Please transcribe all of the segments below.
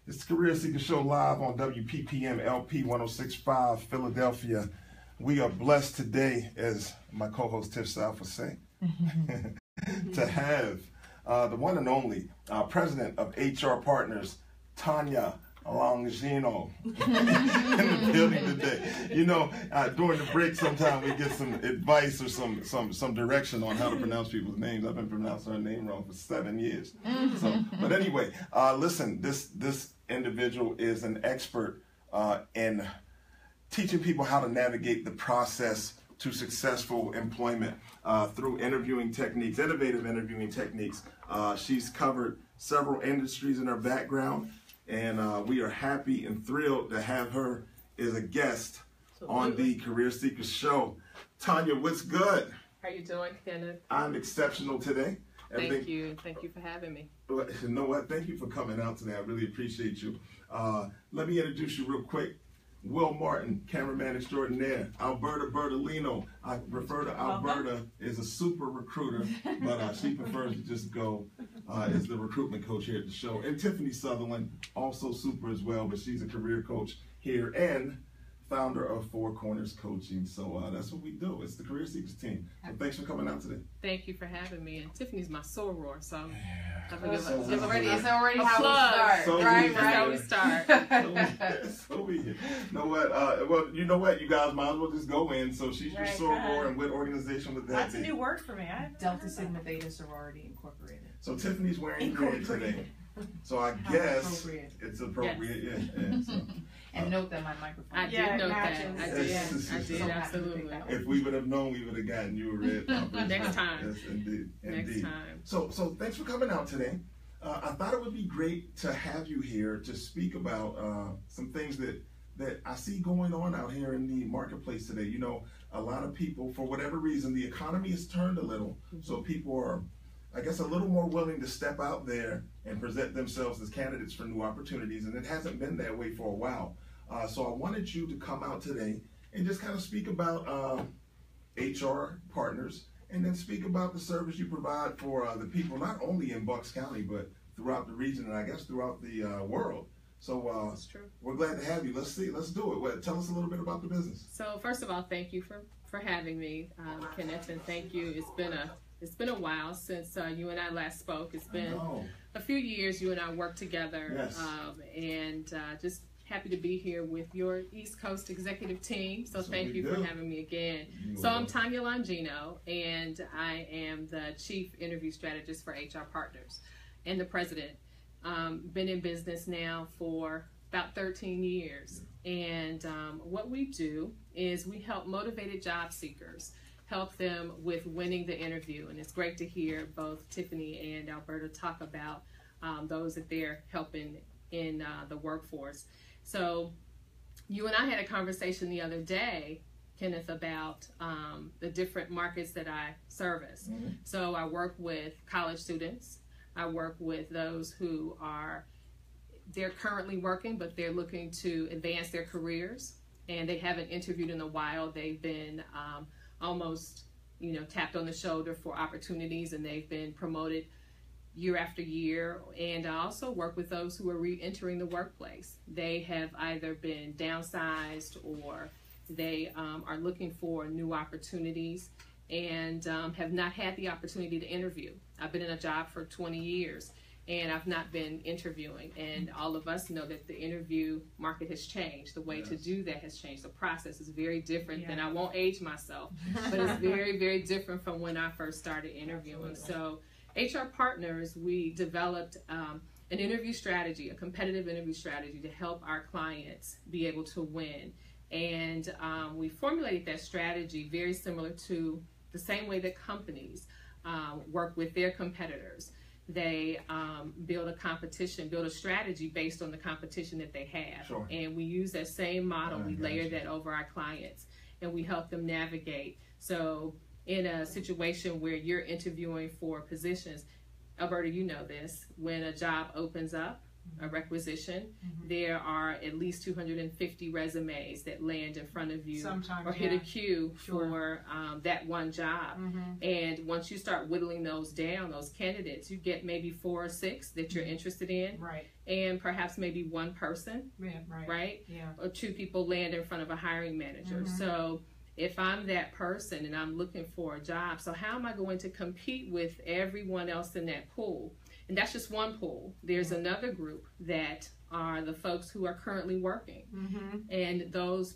It's the Career Seeker Show live on WPPM LP 106.5 Philadelphia. We are blessed today, as my co-host Tiff South was saying, to have the one and only president of HR Partners, Tayna Longino, in the building today. You know, during the break, sometimes we get some advice or some direction on how to pronounce people's names. I've been pronouncing her name wrong for 7 years. So, but anyway, listen, this individual is an expert in teaching people how to navigate the process to successful employment through interviewing techniques, innovative interviewing techniques. She's covered several industries in her background, and we are happy and thrilled to have her as a guest on the Career Seekers Show. Tayna, what's good? How you doing, Kenneth? I'm exceptional today. Thank you. Thank you for having me. You know what? Thank you for coming out today. I really appreciate you. Let me introduce you real quick. Will Martin, cameraman extraordinaire. Alberta Bertolino. I refer to Alberta as a super recruiter, but she prefers to just go as the recruitment coach here at the show. And Tiffany Southerland, also super as well, but she's a career coach here and founder of Four Corners Coaching. So that's what we do. It's the Career Seekers team. So thanks for coming out today. Thank you for having me. And Tiffany's my soror, so it's already how we start. That's how we start. So we You know what? Well, you know what? You guys might as well just go in. So she's your soror, and what organization would that That's be? a new word for me. Delta Sigma Theta Sorority Incorporated. So Tiffany's wearing green today. So I guess it's appropriate. Yes. Yeah. So, and note that my microphone. I did note that. I did, absolutely. If we would have known, we would have gotten you a red. Next time. Yes, indeed. Next time. So thanks for coming out today. I thought it would be great to have you here to speak about some things that I see going on out here in the marketplace today. You know, a lot of people, for whatever reason, the economy has turned a little, so people are, I guess, a little more willing to step out there and present themselves as candidates for new opportunities, and it hasn't been that way for a while. So I wanted you to come out today and just kind of speak about HR Partners, and then speak about the service you provide for the people, not only in Bucks County, but throughout the region, and I guess throughout the world. So That's true. We're glad to have you. Let's do it. Well, tell us a little bit about the business. So first of all, thank you for having me, Kenneth, and thank you. It's been a while since you and I last spoke. It's been a few years you and I worked together. Yes. And just happy to be here with your East Coast executive team. So thank you for having me again. So I'm Tayna Longino, and I am the Chief Interview Strategist for HR Partners and the President. Been in business now for about 13 years. And what we do is we help motivated job seekers, help them with winning the interview. And it's great to hear both Tiffany and Alberta talk about those that they're helping in the workforce. So you and I had a conversation the other day, Kenneth, about the different markets that I service. Mm-hmm. So I work with college students. I work with those who they're currently working, but they're looking to advance their careers, and they haven't interviewed in a while. They've been almost, tapped on the shoulder for opportunities, and they've been promoted year after year. And I also work with those who are re-entering the workplace. They have either been downsized or they are looking for new opportunities and have not had the opportunity to interview. I've been in a job for 20 years and I've not been interviewing. And all of us know that the interview market has changed. The way to do that has changed. The process is very different than, I won't age myself, but it's very, very different from when I first started interviewing. So HR Partners, we developed an interview strategy, a competitive interview strategy to help our clients be able to win. And we formulated that strategy very similar to the same way that companies work with their competitors. They build a strategy based on the competition that they have. Sure. And we use that same model, we layer that over our clients, and we help them navigate. So in a situation where you're interviewing for positions, Alberta, you know this, when a job opens up, a requisition, there are at least 250 resumes that land in front of you or hit a queue for that one job. And once you start whittling those down, those candidates, you get maybe 4 or 6 that you're interested in, and perhaps maybe one person, or 2 people land in front of a hiring manager. So if I'm that person and I'm looking for a job, so how am I going to compete with everyone else in that pool? And that's just one pool. There's another group that are the folks who are currently working. And those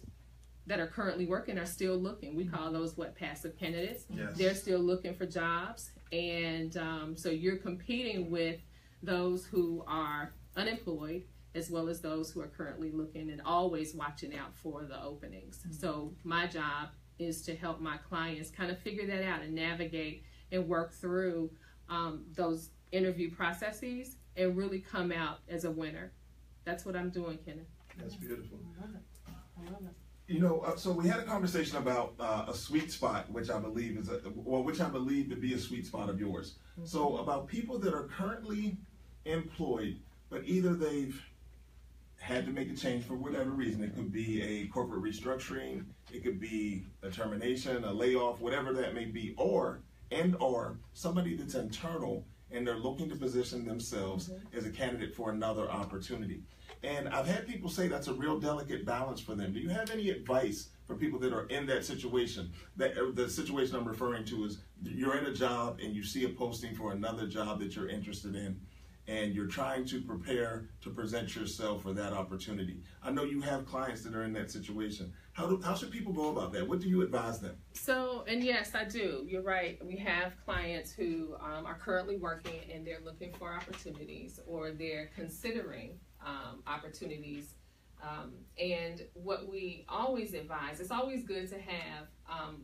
that are currently working are still looking. We call those passive candidates. They're still looking for jobs. And so you're competing with those who are unemployed as well as those who are currently looking and always watching out for the openings. So my job is to help my clients kind of figure that out and navigate and work through those interview processes and really come out as a winner. That's what I'm doing, Kenneth. That's beautiful. I love it. I love it. You know, so we had a conversation about a sweet spot, which I believe is which I believe to be a sweet spot of yours. So about people that are currently employed, but either they've had to make a change for whatever reason. It could be a corporate restructuring, it could be a termination, a layoff, whatever that may be, or somebody that's internal and they're looking to position themselves as a candidate for another opportunity. And I've had people say that's a real delicate balance for them. Do you have any advice for people that are in that situation? That the situation I'm referring to is you're in a job and you see a posting for another job that you're interested in, and you're trying to prepare to present yourself for that opportunity. I know you have clients that are in that situation. How should people go about that? What do you advise them? So, and yes, I do. You're right. We have clients who are currently working and they're looking for opportunities, or they're considering opportunities. And what we always advise, it's always good to have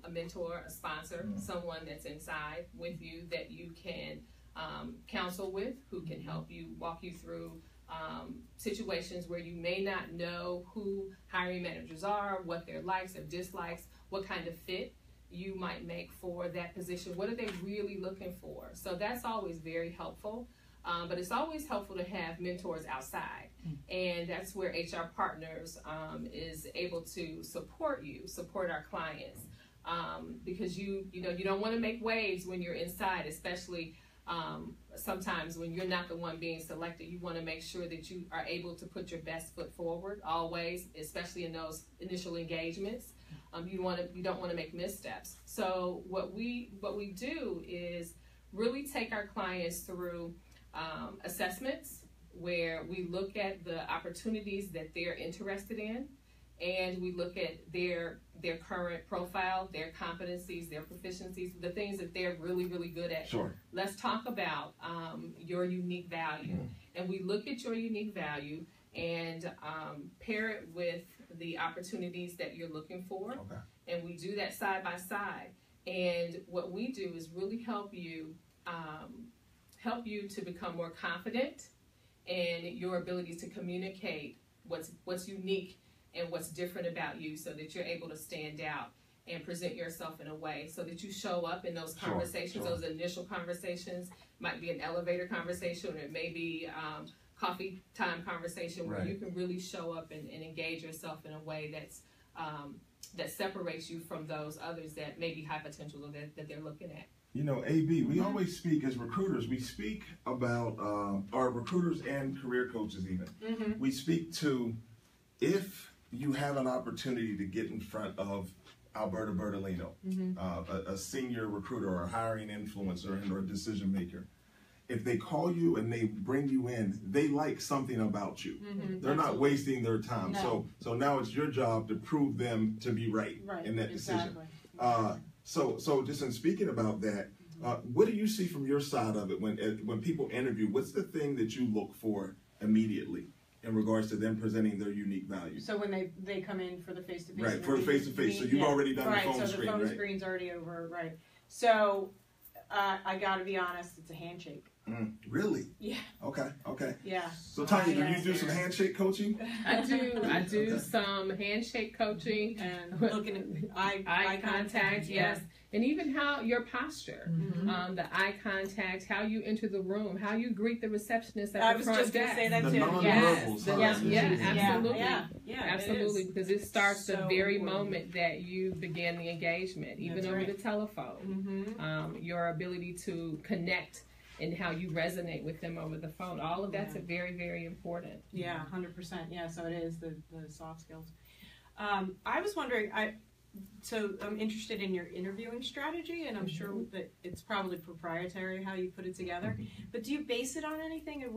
a mentor, a sponsor, someone that's inside with you that you can counsel with, who can help you, walk you through situations where you may not know who hiring managers are, what their likes or dislikes, what kind of fit you might make for that position. What are they really looking for? So that's always very helpful. But it's always helpful to have mentors outside. And that's where HR Partners is able to support our clients. Because you don't want to make waves when you're inside, especially sometimes when you're not the one being selected. You want to make sure that you are able to put your best foot forward always, especially in those initial engagements. You don't want to make missteps. So what we do is really take our clients through assessments where we look at the opportunities that they're interested in, and we look at their current profile, their competencies, their proficiencies, the things that they're really, really good at. Sure. Let's talk about your unique value. And we look at your unique value and pair it with the opportunities that you're looking for. Okay. And we do that side by side. And what we do is really help you to become more confident in your ability to communicate what's unique and what's different about you, so that you're able to stand out and present yourself in a way so that you show up in those conversations. Those initial conversations might be an elevator conversation, or it may be coffee time conversation where you can really show up and engage yourself in a way that's that separates you from those others that may be high potential or that they're looking at. You know, AB, we always speak as recruiters. We speak about our recruiters and career coaches even. We speak to, if you have an opportunity to get in front of Alberta Bertolino, a senior recruiter or a hiring influencer or a decision maker, if they call you and they bring you in, they like something about you. They're not wasting their time. No. So now it's your job to prove them to be right in that decision. So just in speaking about that, what do you see from your side of it when people interview? What's the thing that you look for immediately in regards to them presenting their unique value? So when they come in for the face-to-face. Right, for the face-to-face. So you've already done the phone screen, right? So the phone screen's already over, right. So I got to be honest, it's a handshake. Really? Yeah. Okay. Yeah. So Tanya, do you do some handshake coaching? I do some handshake coaching and looking at eye contact. Yes. And even how your posture, the eye contact, how you enter the room, how you greet the receptionist at the front desk. I was just going to say that too. Yes. Absolutely, because it starts the very moment that you begin the engagement, even over the telephone. Your ability to connect and how you resonate with them over the phone. All of that's very, very important. Yeah, 100%. Yeah, so it is the soft skills. I was wondering, so I'm interested in your interviewing strategy, and I'm sure that it's probably proprietary how you put it together. But do you base it on anything? And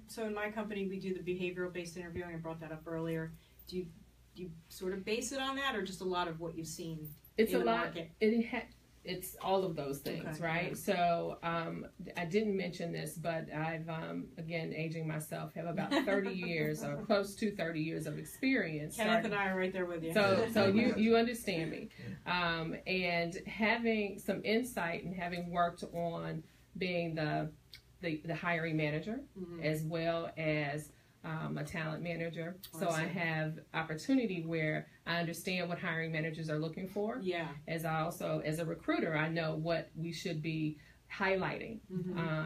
so in my company, we do the behavioral-based interviewing. I brought that up earlier. Do you sort of base it on that, or just a lot of what you've seen? It's in the market? It's all of those things, right? Yeah. So I didn't mention this, but I've, again, aging myself, have about 30 years or close to 30 years of experience. Kenneth and I are right there with you. So you understand me. And having some insight and having worked on being the hiring manager as well as a talent manager. So I have opportunity where I understand what hiring managers are looking for. Yeah. As a recruiter, I know what we should be highlighting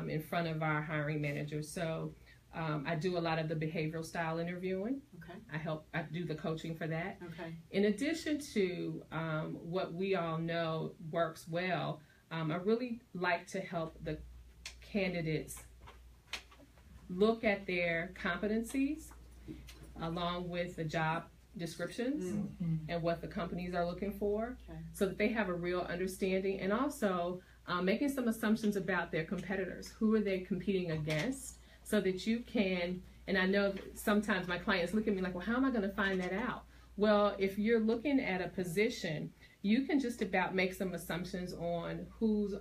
in front of our hiring managers. So I do a lot of the behavioral style interviewing. Okay. I do the coaching for that. Okay. In addition to what we all know works well, I really like to help the candidates look at their competencies along with the job descriptions and what the companies are looking for, so that they have a real understanding, and also making some assumptions about their competitors. Who are they competing against, so that you can, and I know sometimes my clients look at me like, well, how am I going to find that out? Well, if you're looking at a position, you can just about make some assumptions on who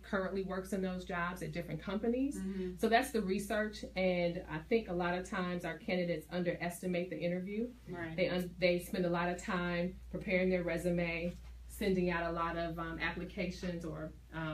currently works in those jobs at different companies. So that's the research, and I think a lot of times our candidates underestimate the interview. Right. They spend a lot of time preparing their resume, sending out a lot of applications or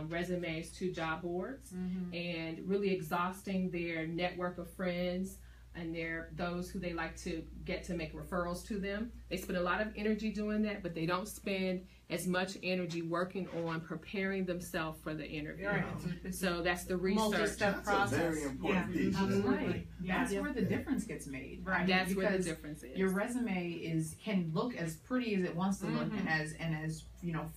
resumes to job boards, and really exhausting their network of friends and those who they like to get to make referrals to them. They spend a lot of energy doing that, but they don't spend as much energy working on preparing themselves for the interview. Right. So that's the research. Multi-step process. A very important piece. Right. That's where the difference gets made. Right. That's where the difference is. Your resume can look as pretty as it wants to look, and as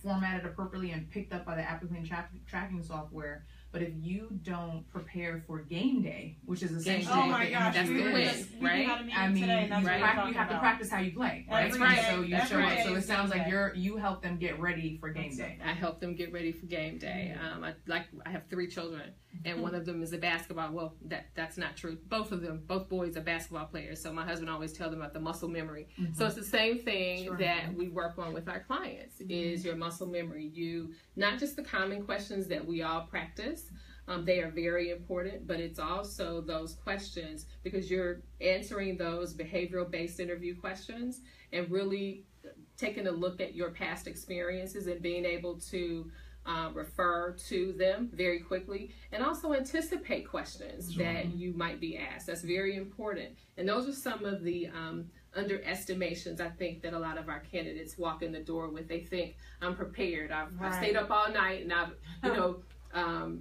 formatted appropriately and picked up by the applicant tracking software. But if you don't prepare for game day, which is essentially that's the quiz, right? I mean, you have to practice how you play, right? So you show up. So it sounds like you help them get ready for game day. I help them get ready for game day. I have 3 children, and one of them is a basketball. Well, that's not true. Both boys are basketball players. So my husband always tells them about the muscle memory. So it's the same thing that we work on with our clients is your muscle memory. Not just the common questions that we all practice. They are very important, but it's also those questions, because you're answering those behavioral-based interview questions and really taking a look at your past experiences and being able to refer to them very quickly, and also anticipate questions that you might be asked. That's very important. And those are some of the underestimations, I think, that a lot of our candidates walk in the door with. They think, I'm prepared. I've stayed up all night, and I've,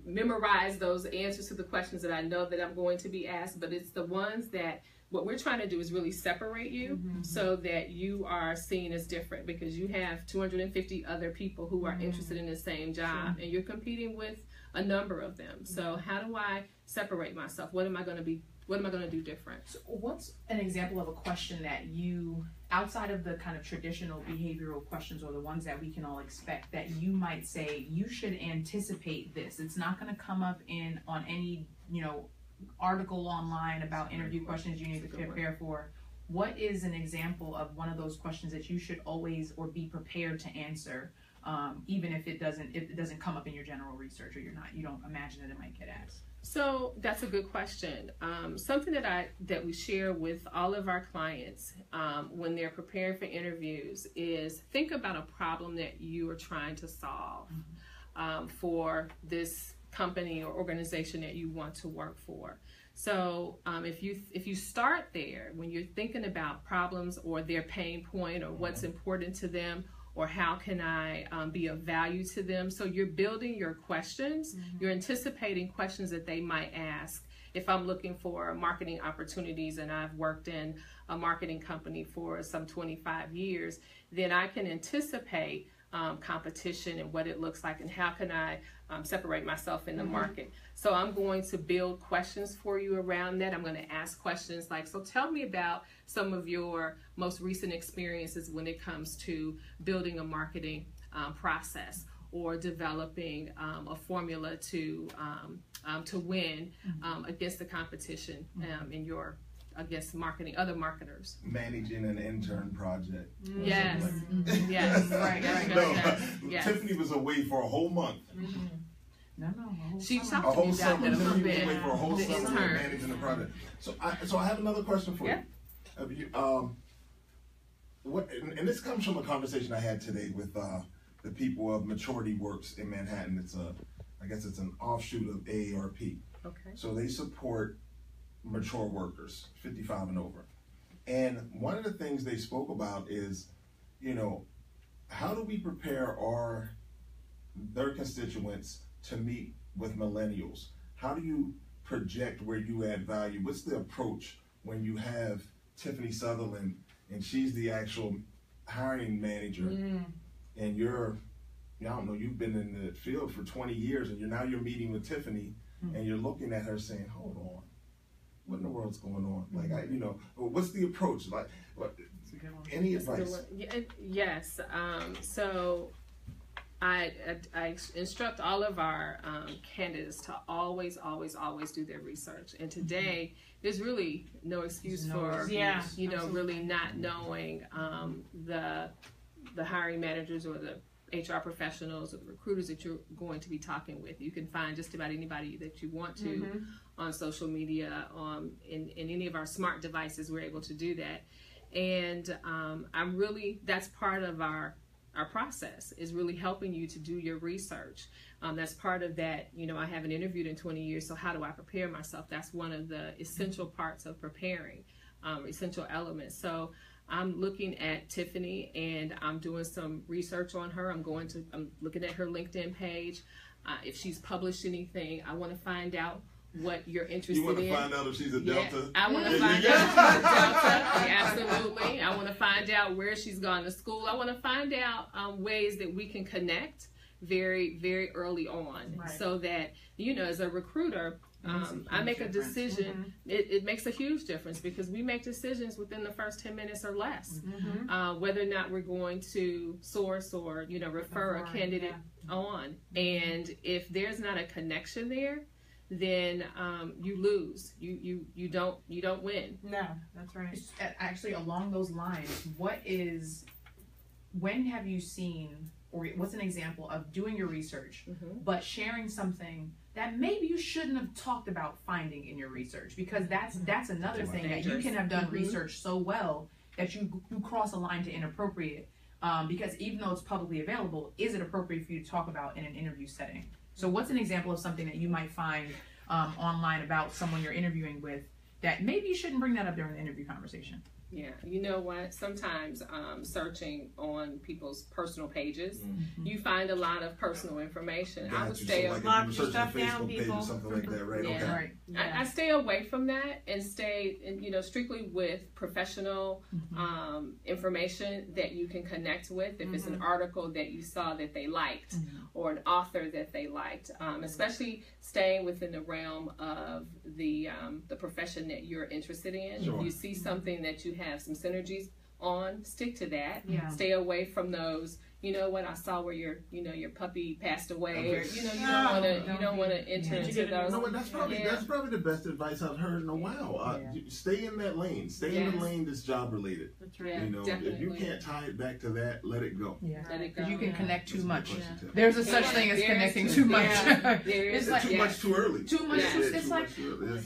memorize those answers to the questions that I know that I'm going to be asked. But it's the ones that what we're trying to do is really separate you so that you are seen as different, because you have 250 other people who are interested in the same job, and you're competing with a number of them. So how do I separate myself? What am I going to do different? So what's an example of a question that you, outside of the kind of traditional behavioral questions or the ones that we can all expect, that you might say you should anticipate this? It's not going to come up on any article online about interview questions you need to prepare for. What is an example of one of those questions that you should always or be prepared to answer, even if it doesn't come up in your general research, or you don't imagine that it might get asked? So that's a good question. Something that we share with all of our clients when they're preparing for interviews is think about a problem that you are trying to solve for this company or organization that you want to work for. So if you start there, when you're thinking about problems or their pain point or what's important to them, or how can I be of value to them, so you're building your questions, you're anticipating questions that they might ask. If I'm looking for marketing opportunities and I've worked in a marketing company for some 25 years, then I can anticipate competition and what it looks like and how can I separate myself in the market. So I'm going to build questions for you around that. I'm going to ask questions like, so tell me about some of your most recent experiences when it comes to building a marketing process or developing a formula to win against the competition in your against other marketers. Managing an intern project. Yes. Like Yes. Right. Yes. Tiffany was away for a whole month. No. She A talked to whole me about summer. that a little Tiffany was bit. away for a whole The summer intern. managing the project. So I have another question for you. Have you. And this comes from a conversation I had today with the people of Maturity Works in Manhattan. I guess it's an offshoot of AARP. Okay. So they support mature workers, 55 and over. And one of the things they spoke about is, how do we prepare their constituents to meet with millennials? How do you project where you add value? What's the approach when you have Tiffany Southerland and she's the actual hiring manager and you've been in the field for 20 years and you're meeting with Tiffany and you're looking at her saying, hold on, what in the world's going on? Like, what's the approach? Like, any advice? Yes. So I instruct all of our candidates to always do their research. And today, there's really no excuse for really not knowing the hiring managers or the HR professionals or the recruiters that you're going to be talking with. You can find just about anybody that you want to on social media, in any of our smart devices. We're able to do that. And that's part of our process, is really helping you to do your research. That's part of that. I haven't interviewed in 20 years, so how do I prepare myself? That's one of the essential parts of preparing, essential elements. So I'm looking at Tiffany and I'm doing some research on her. I'm looking at her LinkedIn page. If she's published anything, I want to find out what you're interested in. You want to find out if she's a Delta? I want to find out if she's a Delta. Absolutely. I want to find out where she's gone to school. I want to find out ways that we can connect very, very early on, so that, as a recruiter, I make a decision. It makes a huge difference, because we make decisions within the first 10 minutes or less, whether or not we're going to source or refer a candidate on. And if there's not a connection there, then you lose. You don't win. No, that's right. Actually, along those lines, when have you seen, or what's an example of doing your research, but sharing something that maybe you shouldn't have talked about finding in your research? Because that's another thing, that you can have done research so well that you cross a line to inappropriate, because even though it's publicly available, is it appropriate for you to talk about in an interview setting? So what's an example of something that you might find online about someone you're interviewing with that maybe you shouldn't bring that up during the interview conversation? Yeah, you know what? Sometimes searching on people's personal pages, you find a lot of personal information. I would stay like lock if your you stuff search a down, Facebook page people. or something like that, right? Yeah. Okay. Right. I stay away from that and stay, strictly with professional information that you can connect with. If it's an article that you saw that they liked, or an author that they liked, especially staying within the realm of the profession that you're interested in. Sure. If you see something that you have some synergies on, stick to that. Yeah. Stay away from those. You know what? I saw where your puppy passed away, or you don't want to enter into those. You know what? That's probably the best advice I've heard in a while. Stay in that lane. Stay in the lane that's job related. That's right. If you can't tie it back to that, let it go. Yeah, Let it go. because you can connect too much. Yeah. There's a such thing as connecting too much. It's like too much too early. Too much. Yeah. It's too like. much too early.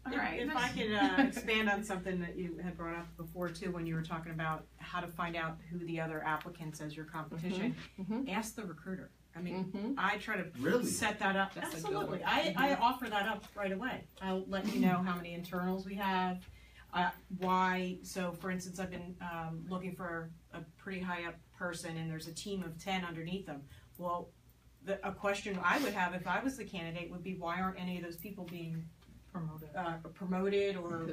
All right. If I could expand on something that you had brought up before too, when you were talking about how to find out who the other applicants as your competition, ask the recruiter. I mean, I try to Really? set that up. That's a good Absolutely. one. I offer that up right away. I'll let you know how many internals we have, why. So, for instance, I've been looking for a pretty high up person, and there's a team of 10 underneath them. Well, a question I would have if I was the candidate would be, why aren't any of those people being promoted or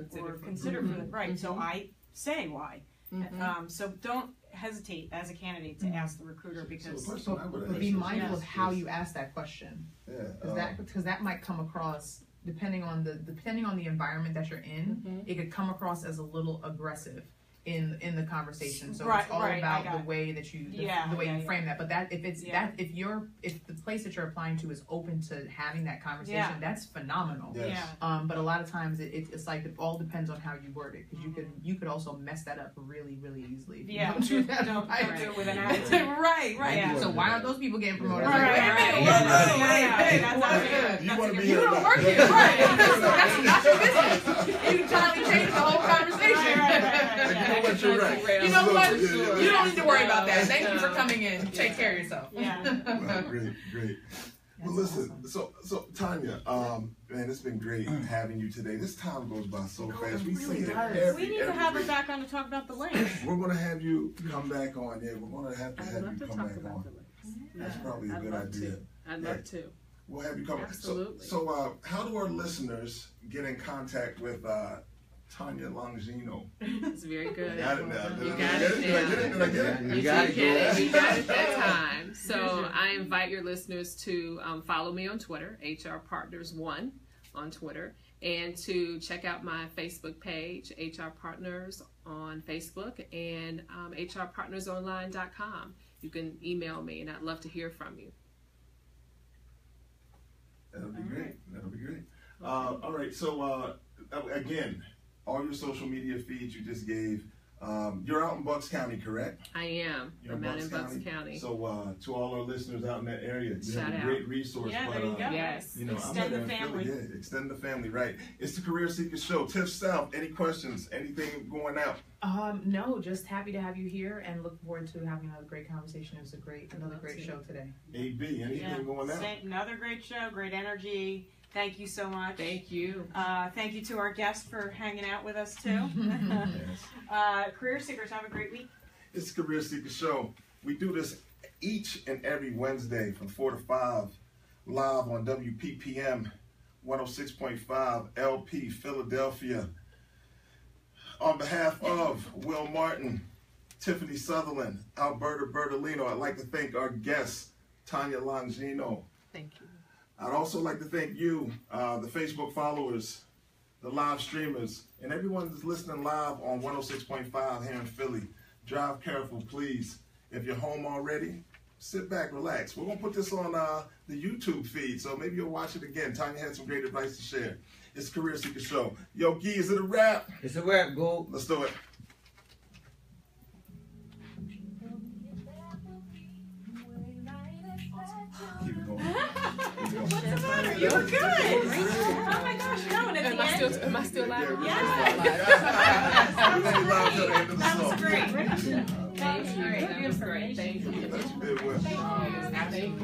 considered for the right? So I say why. So don't hesitate as a candidate to ask the recruiter, because be mindful of how you ask that question. Because that might come across, depending on the environment that you're in, it could come across as a little aggressive in the conversation. So it's all about the way that you the way you frame that. But that if the place that you're applying to is open to having that conversation, that's phenomenal. But a lot of times it's like it all depends on how you word it, because you could also mess that up really easily. If you don't do that. Don't do it with an attitude. Right. So why aren't those people getting promoted? You want to be You don't work here, right? That's your business. You can totally change the whole conversation. You know what? You don't need to worry about that. Thank you for coming in. Take care of yourself. Great. Well, listen. So Tanya, man, it's been great having you today. This time goes by so fast. We say it we need to have her back on to talk about the links. We're going to have you come back on. Yeah, we're going to have you come back on. That's probably a good idea. I'd love to. We'll have you come. Absolutely. So how do our listeners get in contact with Tayna Longino? It's very good. Got it now. You got it now. You got it. You got it that time. So I invite your listeners to follow me on Twitter, HR Partners 1 on Twitter, and to check out my Facebook page, HR Partners on Facebook, and hrpartnersonline.com. You can email me, and I'd love to hear from you. That'll be great. All right. So again, all your social media feeds you just gave. You're out in Bucks County, correct? I am. I'm out in Bucks County. So to all our listeners out in that area, you Shout have a out. great resource. Yeah, there you go. Yes. You know, Extend the family. Extend the family, right. It's the Career Seekers Show. Tiff South, any questions? Anything going out? No, just happy to have you here and look forward to having another great conversation. It was another great show today. AB, anything going out? Another great show, great energy. Thank you so much. Thank you. Thank you to our guests for hanging out with us too. Career Seekers, have a great week. It's the Career Seekers Show. We do this each and every Wednesday from 4 to 5 live on WPPM 106.5 LP Philadelphia. On behalf of Will Martin, Tiffany Southerland, Alberta Bertolino, I'd like to thank our guest, Tayna Longino. Thank you. I'd also like to thank you, the Facebook followers, the live streamers, and everyone that's listening live on 106.5 here in Philly. Drive careful, please. If you're home already, sit back, relax. We're going to put this on the YouTube feed, so maybe you'll watch it again. Tanya had some great advice to share. It's the Career Seeker Show. Yo, Gee, is it a wrap? It's a wrap, Gold. Let's do it. Keep it going. What's the matter? You were good. Oh my gosh, no, and at the end. Am I still live? Yeah. That was great. Thank you. That was great. Thank you.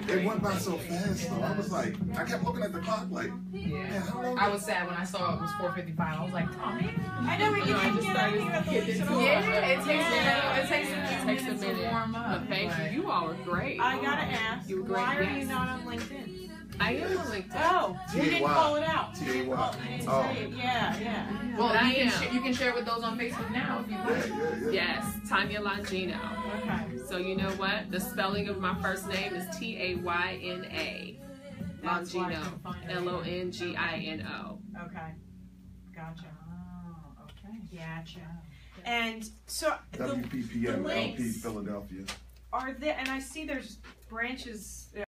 It went by so fast, though. I was like, I kept looking at the clock like, man, how long? I was sad when I saw it was 4:55. I was like, oh man. I know we can just start here at the least. It takes a minute to warm up. But thank you. You all were great. I gotta ask, You were great. why are Yes. you not on LinkedIn? I am on LinkedIn. Oh, you didn't call it out. T-A-Y. Yeah. Well, But you can share with those on Facebook now if you like. Yes, Tayna Longino. Okay. So you know what? The spelling of my first name is Tayna. That's why I Longino. can find it. Longino. Okay. Gotcha. Oh, okay. Gotcha. And so WPPM the LP links Philadelphia. are there, and I see there's branches.